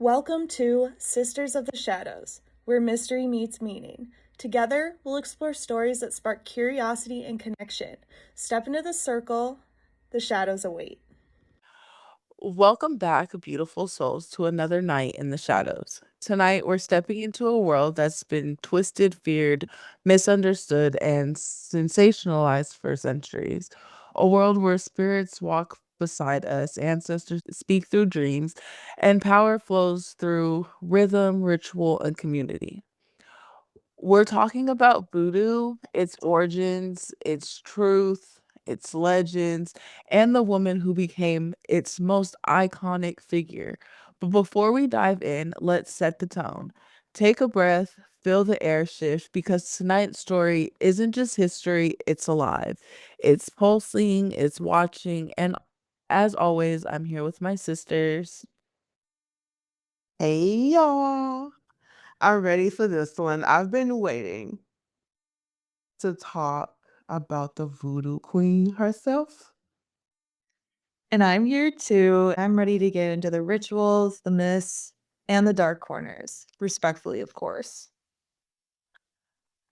Welcome to Sisters of the Shadows, where mystery meets meaning. Together, we'll explore stories that spark curiosity and connection. Step into the circle, the shadows await. Welcome back, beautiful souls, to another night in the shadows. Tonight, we're stepping into a world that's been twisted, feared, misunderstood, and sensationalized for centuries. A world where spirits walk beside us, ancestors speak through dreams, and power flows through rhythm, ritual, and community. We're talking about voodoo, its origins, its truth, its legends, and the woman who became its most iconic figure. But before we dive in, let's set the tone. Take a breath, feel the air shift, because tonight's story isn't just history, it's alive. It's pulsing, it's watching, and as always, I'm here with my sisters. Hey y'all, I'm ready for this one. I've been waiting to talk about the Voodoo Queen herself. And I'm here too. I'm ready to get into the rituals, the myths, and the dark corners. Respectfully, of course.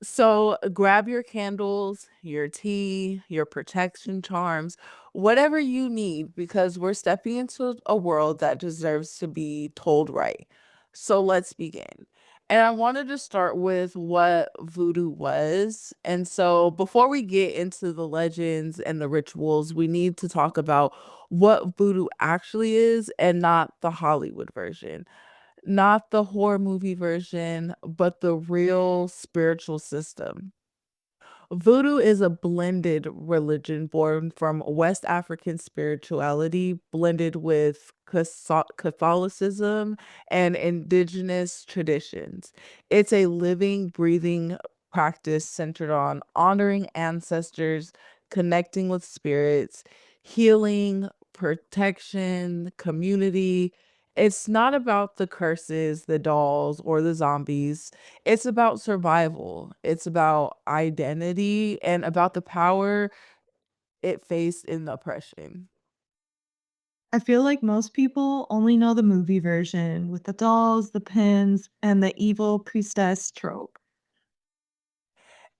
So grab your candles, your tea, your protection charms, whatever you need, because we're stepping into a world that deserves to be told right. So let's begin. And I wanted to start with what voodoo was. And so before we get into the legends and the rituals, we need to talk about what voodoo actually is and not the Hollywood version, not the horror movie version, but the real spiritual system. Voodoo is a blended religion born from West African spirituality, blended with Catholicism and indigenous traditions. It's a living, breathing practice centered on honoring ancestors, connecting with spirits, healing, protection, community. It's not about the curses, the dolls, or the zombies. It's about survival, it's about identity, and about the power it faced in the oppression. I feel like most people only know the movie version with the dolls, the pins, and the evil priestess trope.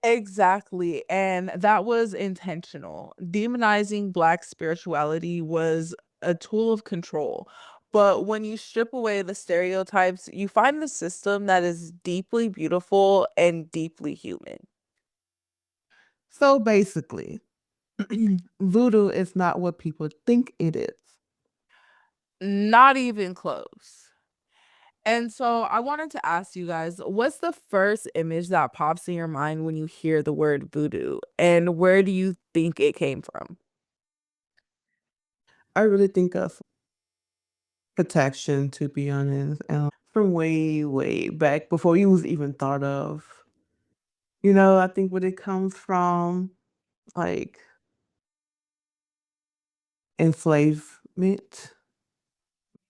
Exactly, and that was intentional. Demonizing Black spirituality was a tool of control. But when you strip away the stereotypes, you find the system that is deeply beautiful and deeply human. So basically, voodoo is not what people think it is. Not even close. And so I wanted to ask you guys, what's the first image that pops in your mind when you hear the word voodoo? And where do you think it came from? I really think of protection, to be honest, from way, way back before you was even thought of. I think where it comes from, like enslavement,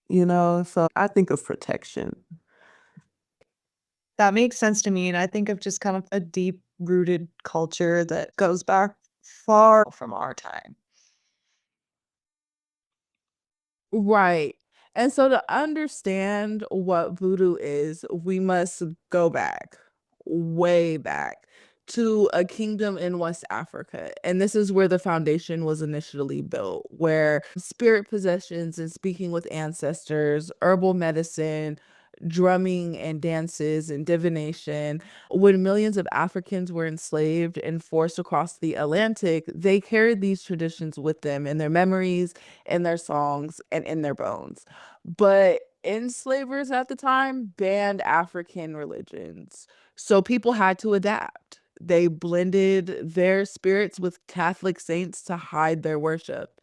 so I think of protection. That makes sense to me. And I think of just kind of a deep rooted culture that goes back far from our time. Right. And so to understand what voodoo is, we must go back, way back to a kingdom in West Africa. And this is where the foundation was initially built, where spirit possessions and speaking with ancestors, herbal medicine, drumming and dances and divination. When millions of Africans were enslaved and forced across the Atlantic, they carried these traditions with them in their memories, in their songs, and in their bones. But enslavers at the time banned African religions. So people had to adapt. They blended their spirits with Catholic saints to hide their worship.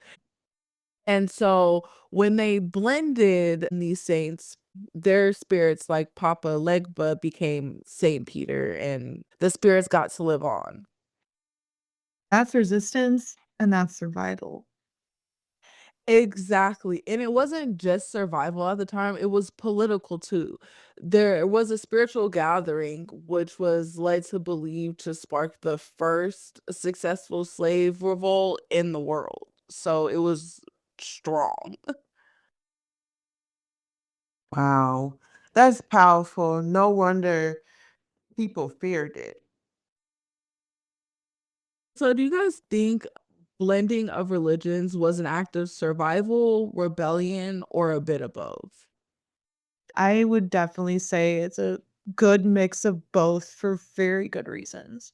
And so when they blended these saints, their spirits, like Papa Legba, became Saint Peter, and the spirits got to live on. That's resistance and that's survival. Exactly. And it wasn't just survival at the time, it was political too. There was a spiritual gathering which was led to believe to spark the first successful slave revolt in the world. So it was strong. Wow. That's powerful. No wonder people feared it. So, do you guys think blending of religions was an act of survival, rebellion, or a bit of both? I would definitely say it's a good mix of both for very good reasons.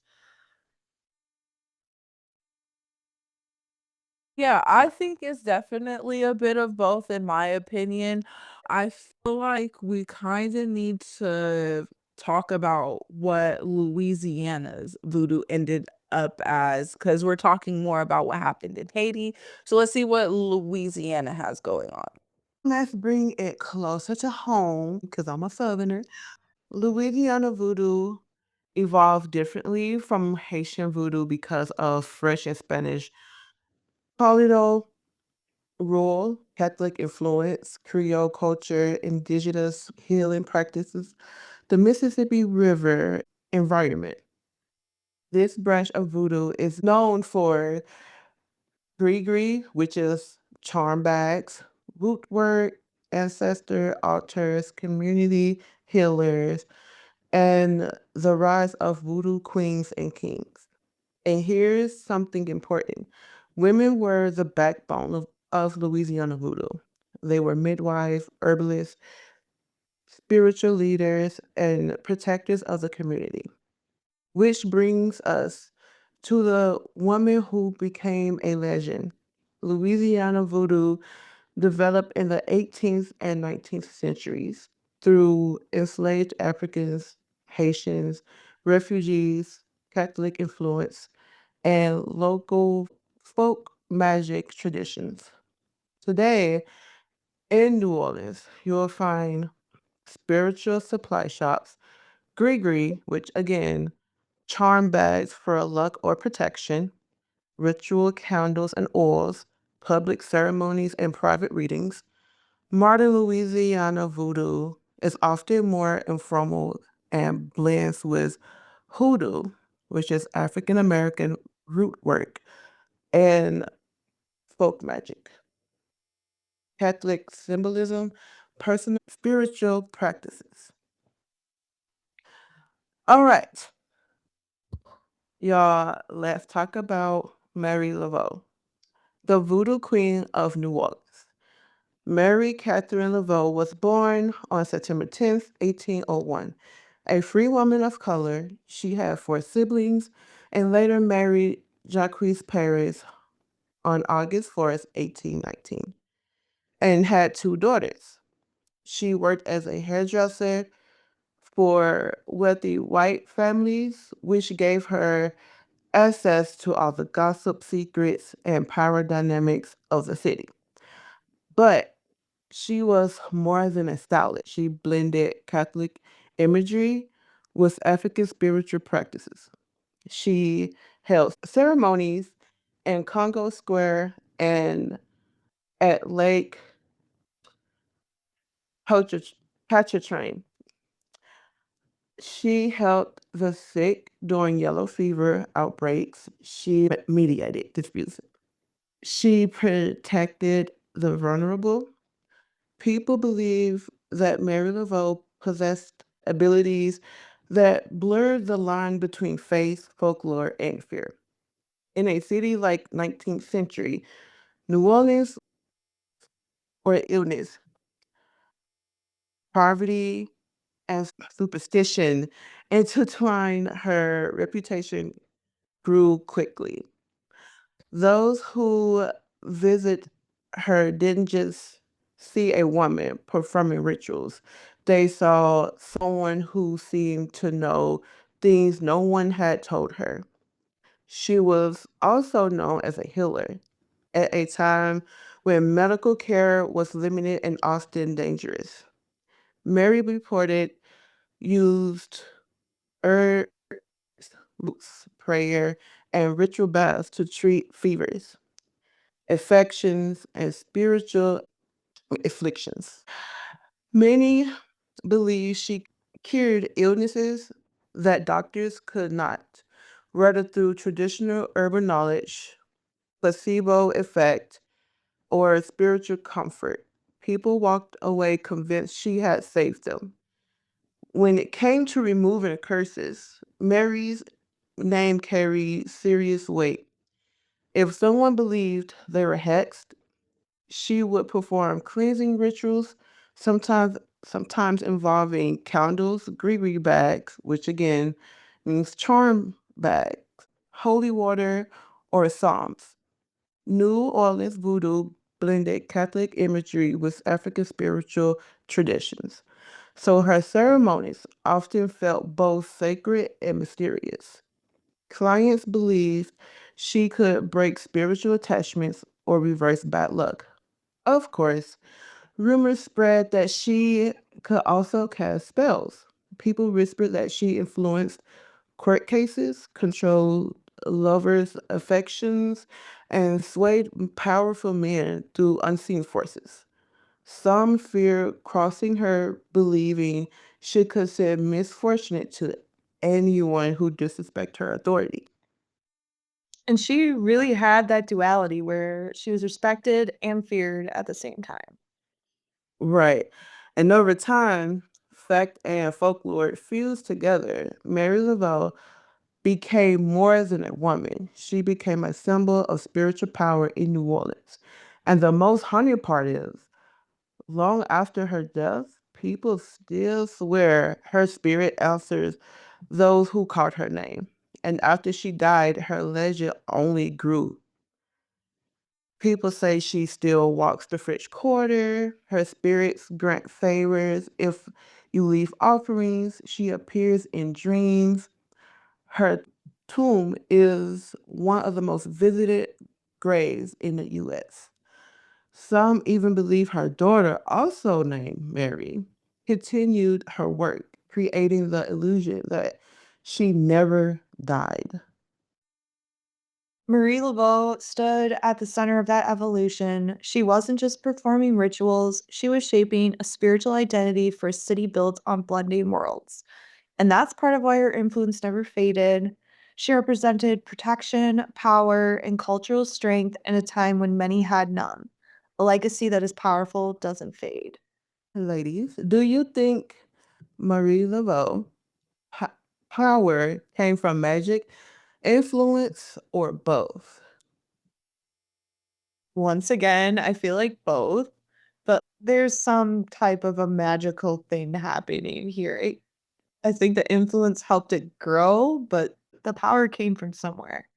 Yeah, I think it's definitely a bit of both, in my opinion. I feel like we kind of need to talk about what Louisiana's voodoo ended up as, because we're talking more about what happened in Haiti. So let's see what Louisiana has going on. Let's bring it closer to home because I'm a Southerner. Louisiana voodoo evolved differently from Haitian voodoo because of French and Spanish colonial rule, Catholic influence, Creole culture, indigenous healing practices, the Mississippi River environment. This branch of voodoo is known for gree, which is charm bags, root work, ancestor altars, community healers, and the rise of voodoo queens and kings. And here's something important. Women were the backbone of Louisiana voodoo. They were midwives, herbalists, spiritual leaders, and protectors of the community. Which brings us to the woman who became a legend. Louisiana voodoo developed in the 18th and 19th centuries through enslaved Africans, Haitians, refugees, Catholic influence, and local folk magic traditions. Today, in New Orleans, you'll find spiritual supply shops, gree, which again, charm bags for luck or protection, ritual candles and oils, public ceremonies and private readings. Modern Louisiana voodoo is often more informal and blends with hoodoo, which is African American root work, and folk magic, Catholic symbolism, personal spiritual practices. All right, y'all, let's talk about Marie Laveau, the Voodoo Queen of New Orleans. Mary Catherine Laveau was born on September 10th, 1801. A free woman of color, she had four siblings and later married Jacques Paris on August 4th, 1819, and had two daughters. She worked as a hairdresser for wealthy white families, which gave her access to all the gossip secrets and power dynamics of the city. But she was more than a stylist. She blended Catholic imagery with African spiritual practices. She held ceremonies in Congo Square and at Lake Pontchartrain. She helped the sick during yellow fever outbreaks. She mediated disputes. She protected the vulnerable. People believe that Mary Laveau possessed abilities that blurred the line between faith, folklore, and fear. In a city like 19th century, New Orleans, or illness, poverty, and superstition intertwined, her reputation grew quickly. Those who visit her didn't just see a woman performing rituals. They saw someone who seemed to know things no one had told her. She was also known as a healer at a time when medical care was limited and often dangerous. Mary reported used herbs, roots, prayer, and ritual baths to treat fevers, affections, and spiritual afflictions. Many believe she cured illnesses that doctors could not, whether through traditional urban knowledge, placebo effect, or spiritual comfort. People walked away convinced she had saved them. When it came to removing curses, Mary's name carried serious weight. If someone believed they were hexed, she would perform cleansing rituals, sometimes involving candles, gree bags, which again means charm bags, holy water, or psalms. New Orleans voodoo blended Catholic imagery with African spiritual traditions, so her ceremonies often felt both sacred and mysterious. Clients believed she could break spiritual attachments or reverse bad luck. Of course, rumors spread that she could also cast spells. People whispered that she influenced court cases, controlled lovers' affections, and swayed powerful men through unseen forces. Some feared crossing her, believing she could send misfortune to anyone who disrespect her authority. And she really had that duality where she was respected and feared at the same time. Right. And over time, fact and folklore fused together. Mary Laveau became more than a woman. She became a symbol of spiritual power in New Orleans. And the most haunting part is, long after her death, people still swear her spirit answers those who called her name. And after she died, her legend only grew. People say she still walks the French Quarter. Her spirits grant favors. If you leave offerings, she appears in dreams. Her tomb is one of the most visited graves in the US. Some even believe her daughter, also named Mary, continued her work, creating the illusion that she never died. Marie Laveau stood at the center of that evolution. She wasn't just performing rituals, she was shaping a spiritual identity for a city built on blending worlds. And that's part of why her influence never faded. She represented protection, power, and cultural strength in a time when many had none. A legacy that is powerful doesn't fade. Ladies, do you think Marie Laveau po- power came from magic, influence, or both? Once again, I feel like both, but there's some type of a magical thing happening here. I think the influence helped it grow, but the power came from somewhere.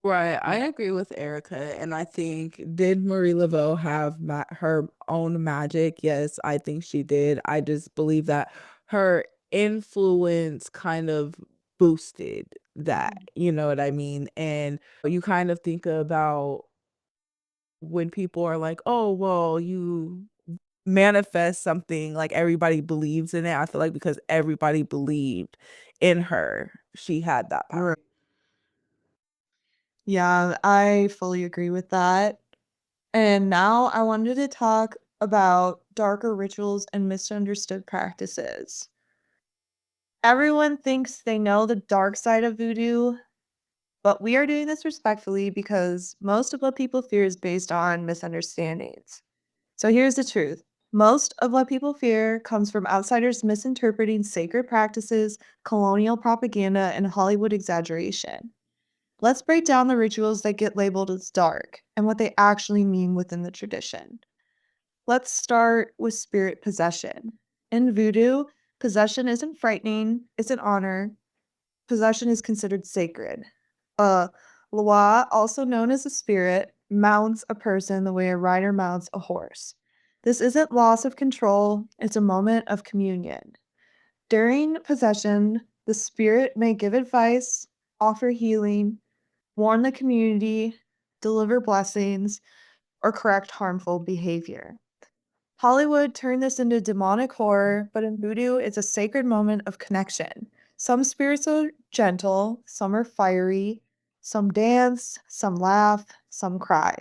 Right, I agree with Erica, and I think did Marie Laveau have her own magic? Yes, I think she did. I just believe that her influence kind of boosted that, you know what I mean? And you kind of think about when people are like, "Oh, well, you manifest something, like everybody believes in it." I feel like because everybody believed in her, she had that power. Right. Yeah, I fully agree with that. And now I wanted to talk about darker rituals and misunderstood practices. Everyone thinks they know the dark side of voodoo, but we are doing this respectfully because most of what people fear is based on misunderstandings. So here's the truth. Most of what people fear comes from outsiders misinterpreting sacred practices, colonial propaganda, and Hollywood exaggeration. Let's break down the rituals that get labeled as dark and what they actually mean within the tradition. Let's start with spirit possession. In voodoo, possession isn't frightening, it's an honor. Possession is considered sacred. Uh, Loa, also known as a spirit, mounts a person the way a rider mounts a horse. This isn't loss of control, it's a moment of communion. During possession, the spirit may give advice, offer healing, warn the community, deliver blessings, or correct harmful behavior. Hollywood turned this into demonic horror, but in voodoo, it's a sacred moment of connection. Some spirits are gentle, some are fiery, some dance, some laugh, some cry.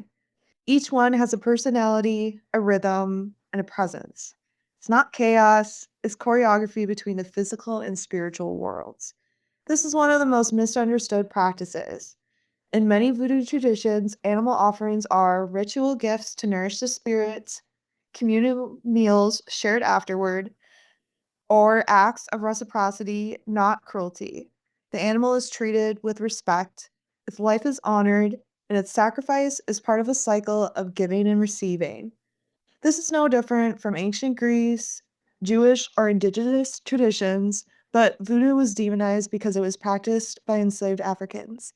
Each one has a personality, a rhythm, and a presence. It's not chaos, it's choreography between the physical and spiritual worlds. This is one of the most misunderstood practices. In many voodoo traditions, animal offerings are ritual gifts to nourish the spirits, communal meals shared afterward, or acts of reciprocity, not cruelty. The animal is treated with respect, its life is honored, and its sacrifice is part of a cycle of giving and receiving. This is no different from ancient Greece, Jewish, or indigenous traditions, but voodoo was demonized because it was practiced by enslaved Africans.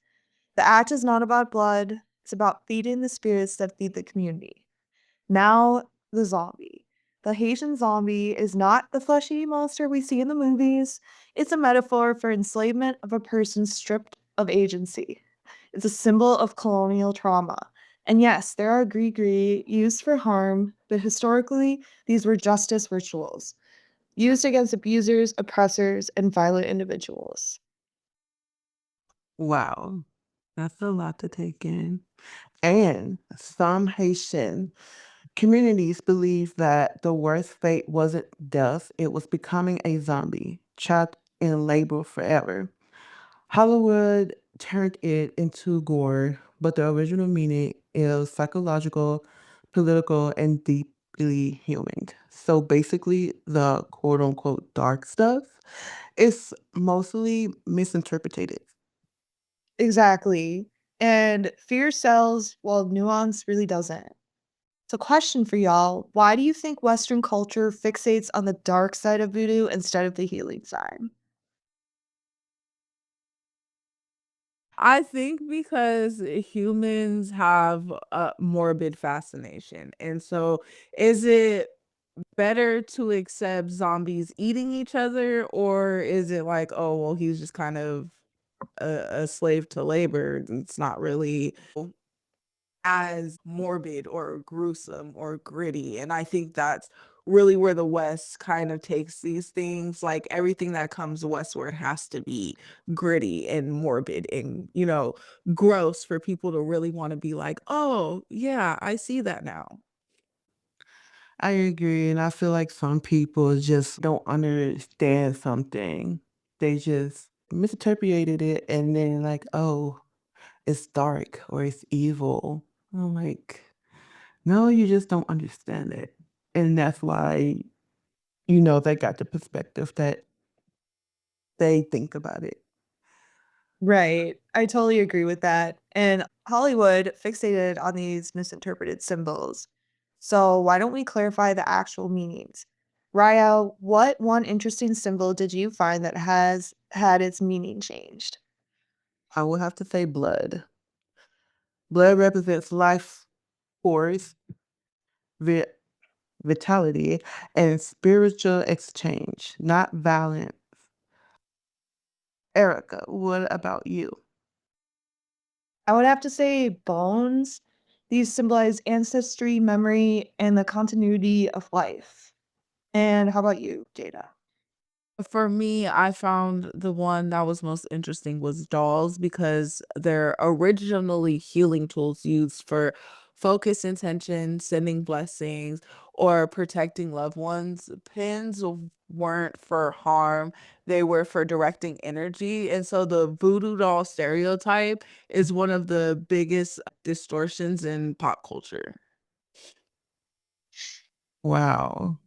The act is not about blood, it's about feeding the spirits that feed the community. Now, the zombie. The Haitian zombie is not the flesh eating monster we see in the movies, it's a metaphor for enslavement of a person stripped of agency. It's a symbol of colonial trauma. And yes, there are gree used for harm, but historically, these were justice rituals used against abusers, oppressors, and violent individuals. Wow, that's a lot to take in. And some Haitian communities believe that the worst fate wasn't death, it was becoming a zombie, trapped in labor forever. Hollywood turned it into gore, but the original meaning is psychological, political, and deeply human. So basically, the quote unquote dark stuff is mostly misinterpreted. Exactly. And fear sells while nuance really doesn't. So, question for y'all, why do you think Western culture fixates on the dark side of voodoo instead of the healing side? I think because humans have a morbid fascination. And so is it better to accept zombies eating each other, or is it like, oh, well, he's just kind of a slave to labor? It's not really as morbid or gruesome or gritty. And I think that's really where the West kind of takes these things. Like everything that comes westward has to be gritty and morbid and, gross for people to really want to be like, oh, yeah, I see that now. I agree, and I feel like some people just don't understand something. They just misinterpreted it and then like, oh, it's dark or it's evil. I'm like, no, you just don't understand it. And that's why, they got the perspective that they think about it. Right. I totally agree with that. And Hollywood fixated on these misinterpreted symbols. So, why don't we clarify the actual meanings? Raya, what one interesting symbol did you find that has had its meaning changed? I would have to say blood. Blood represents life force, vi- vitality, and spiritual exchange, not violence. Erica, what about you? I would have to say bones. These symbolize ancestry, memory, and the continuity of life. And how about you, Jada? For me, I found the one that was most interesting was dolls because they're originally healing tools used for focus intention, sending blessings, or protecting loved ones. Pins weren't for harm, they were for directing energy. And so the voodoo doll stereotype is one of the biggest distortions in pop culture. Wow.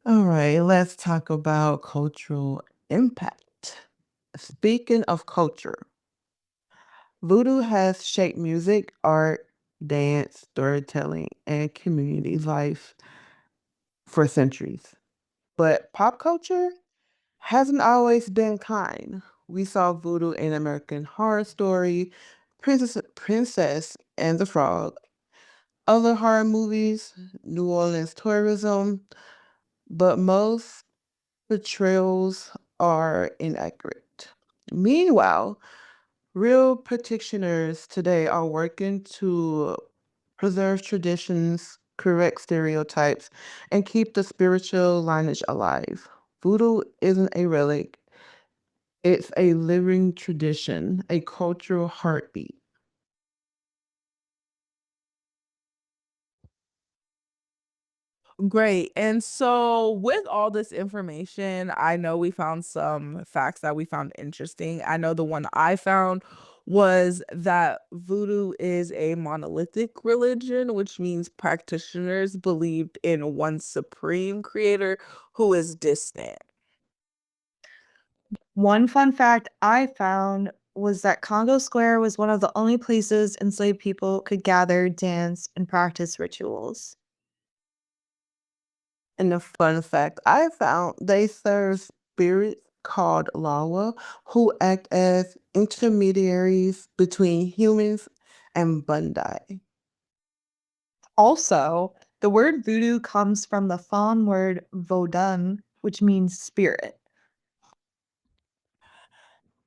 All right, let's talk about cultural impact. Speaking of culture, voodoo has shaped music, art, dance, storytelling, and community life for centuries. But pop culture hasn't always been kind. We saw voodoo in American Horror Story, Princess and the Frog, other horror movies, New Orleans tourism, but most portrayals are inaccurate. Meanwhile, real practitioners today are working to preserve traditions, correct stereotypes, and keep the spiritual lineage alive. Voodoo isn't a relic, it's a living tradition, a cultural heartbeat. Great. And so, with all this information, I know we found some facts that we found interesting. I know the one I found was that voodoo is a monolithic religion, which means practitioners believed in one supreme creator who is distant. One fun fact I found was that Congo Square was one of the only places enslaved people could gather, dance, and practice rituals. And the fun fact I found, they serve spirits called Lawa who act as intermediaries between humans and Bandai. Also, the word voodoo comes from the Fon word vodun, which means spirit.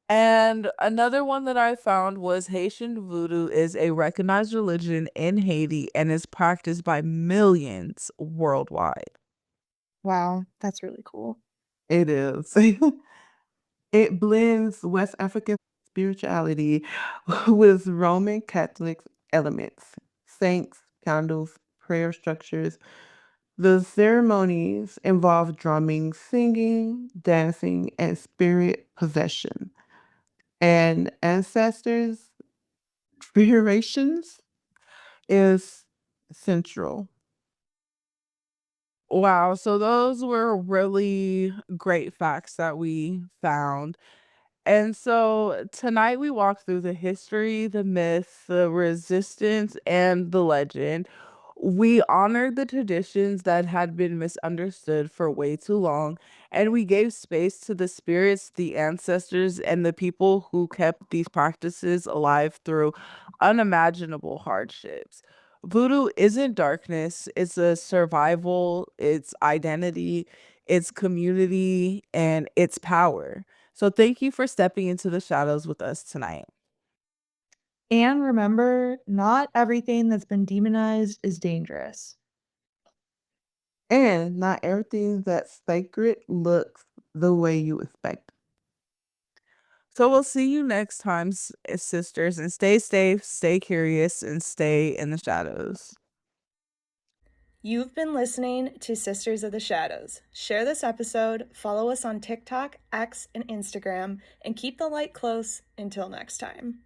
And another one that I found was Haitian voodoo is a recognized religion in Haiti and is practiced by millions worldwide. Wow, that's really cool. It is. It blends West African spirituality with Roman Catholic elements, saints, candles, prayer structures. The ceremonies involve drumming, singing, dancing, and spirit possession. And ancestors' figurations is central. Wow, so those were really great facts that we found. And so tonight we walked through the history, the myth, the resistance, and the legend. We honored the traditions that had been misunderstood for way too long, and we gave space to the spirits, the ancestors, and the people who kept these practices alive through unimaginable hardships. Voodoo isn't darkness, it's a survival, it's identity, it's community, and it's power. So thank you for stepping into the shadows with us tonight. And remember, not everything that's been demonized is dangerous. And not everything that's sacred looks the way you expect. So we'll see you next time, sisters, and stay safe, stay curious, and stay in the shadows. You've been listening to Sisters of the Shadows. Share this episode, follow us on TikTok, X, and Instagram, and keep the light close until next time.